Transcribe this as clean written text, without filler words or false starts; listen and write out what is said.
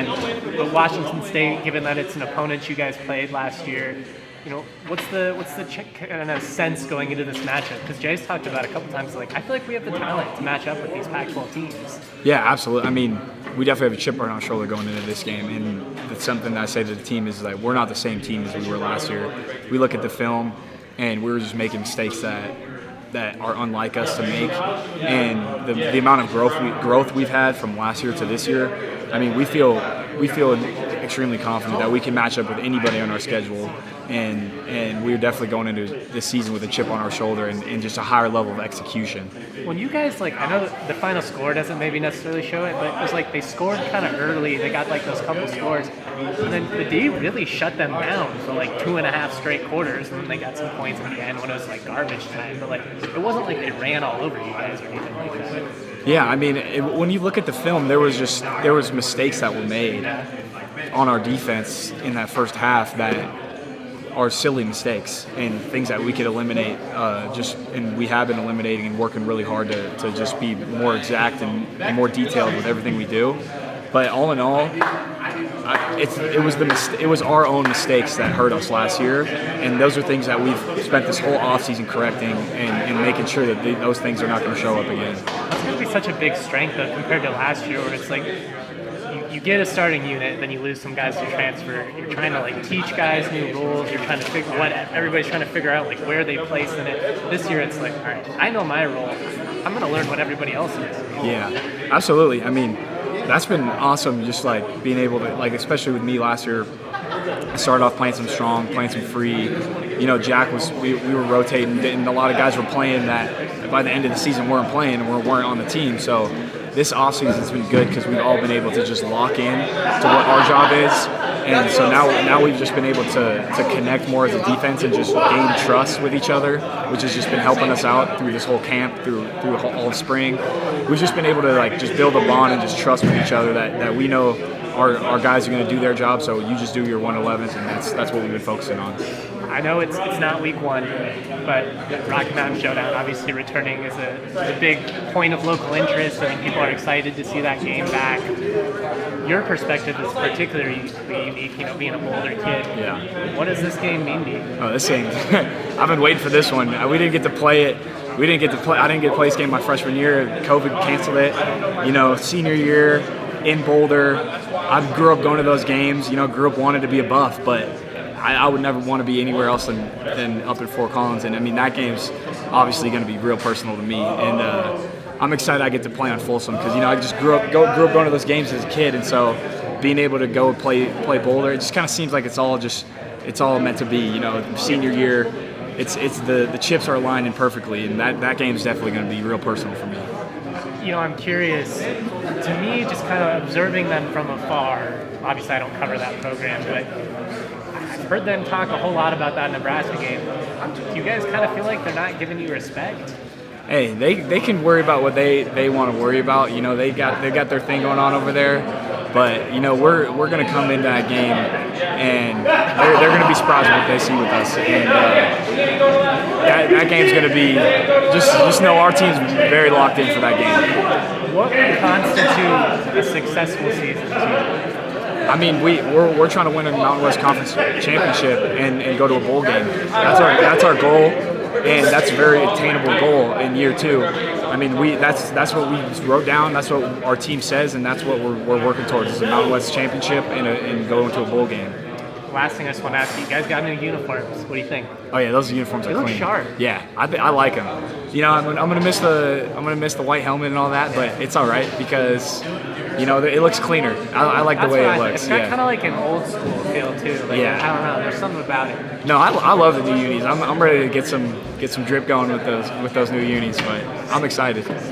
but Washington State, given that it's an opponent you guys played last year, what's the kind of sense going into this matchup? Because Jay's talked about a couple times, like, I feel like we have the talent to match up with these Pac-12 teams. Yeah, absolutely. I mean, we definitely have a chip on our shoulder going into this game, and it's something that I say to the team is like, we're not the same team as we were last year. We look at the film, and we were just making mistakes that are unlike us to make, and the amount of growth we've had from last year to this year. I mean, we feel extremely confident that we can match up with anybody on our schedule, and we're definitely going into this season with a chip on our shoulder and just a higher level of execution. When you guys, I know the final score doesn't maybe necessarily show it, but it was like they scored kind of early. They got those couple scores, and then the D really shut them down for 2.5 straight quarters, and then they got some points at the end when it was garbage time. But it wasn't like they ran all over you guys or anything like that. Yeah, I mean, when you look at the film, there was mistakes that were made on our defense in that first half that are silly mistakes and things that we could eliminate. And we have been eliminating and working really hard to just be more exact and more detailed with everything we do. But all in all, it was our own mistakes that hurt us last year, and those are things that we've spent this whole offseason correcting and making sure that those things are not going to show up again. That's going to be such a big strength though, compared to last year, where it's like you get a starting unit, then you lose some guys to transfer. You're trying to teach guys new rules. You're trying to figure everybody's trying to figure out where they place in it. This year it's all right, I know my role. I'm going to learn what everybody else is. Yeah, absolutely. I mean, that's been awesome, just being able to, especially with me last year, I started off playing some strong, playing some free. Jack we were rotating, and a lot of guys were playing that by the end of the season weren't playing and weren't on the team. So this offseason has been good because we've all been able to just lock in to what our job is. And so now we've just been able to connect more as a defense and just gain trust with each other, which has just been helping us out through this whole camp, through all of spring. We've just been able to just build a bond and just trust with each other that we know our guys are going to do their job, so you just do your 111s, and that's what we've been focusing on. I know it's not week one, but Rocky Mountain Showdown obviously returning is a big point of local interest. I mean, people are excited to see that game back. Your perspective is particularly unique, being a Boulder kid. Yeah. What does this game mean to you? Oh, this game! I've been waiting for this one. We didn't get to play it. I didn't get to play this game my freshman year. COVID canceled it. Senior year in Boulder, I grew up going to those games. Grew up wanting to be a Buff, but I would never want to be anywhere else than up at Fort Collins. And I mean, that game's obviously going to be real personal to me. And I'm excited I get to play on Folsom because I just grew up going to those games as a kid, and so being able to go play Boulder, it just kind of seems like it's all meant to be. Senior year, it's the chips are aligning perfectly, and that game's definitely going to be real personal for me. I'm curious, to me, just kind of observing them from afar, obviously I don't cover that program, but I've heard them talk a whole lot about that Nebraska game. Do you guys kind of feel like they're not giving you respect? Hey, they can worry about what they want to worry about. They got their thing going on over there, but we're going to come into that game and they're going to be surprised with what they see with us, and that game's going to be just know our team's very locked in for that game. What would constitute a successful season to you? I mean, we're trying to win a Mountain West Conference championship and go to a bowl game. That's our goal, and that's a very attainable goal in year two. I mean, that's what we wrote down. That's what our team says, and that's what we're working towards: is a Mountain West championship and going to a bowl game. Last thing I just want to ask you guys got new uniforms. What do you think? Oh yeah, those uniforms are clean. They look sharp. Yeah, I like them. I'm gonna miss the white helmet and all that, but it's all right because it looks cleaner. I like the way it looks. It's got kind of like an old school feel too. Yeah. I don't know. There's something about it. No, I love the new unis. I'm ready to get some drip going with those new unis, but I'm excited.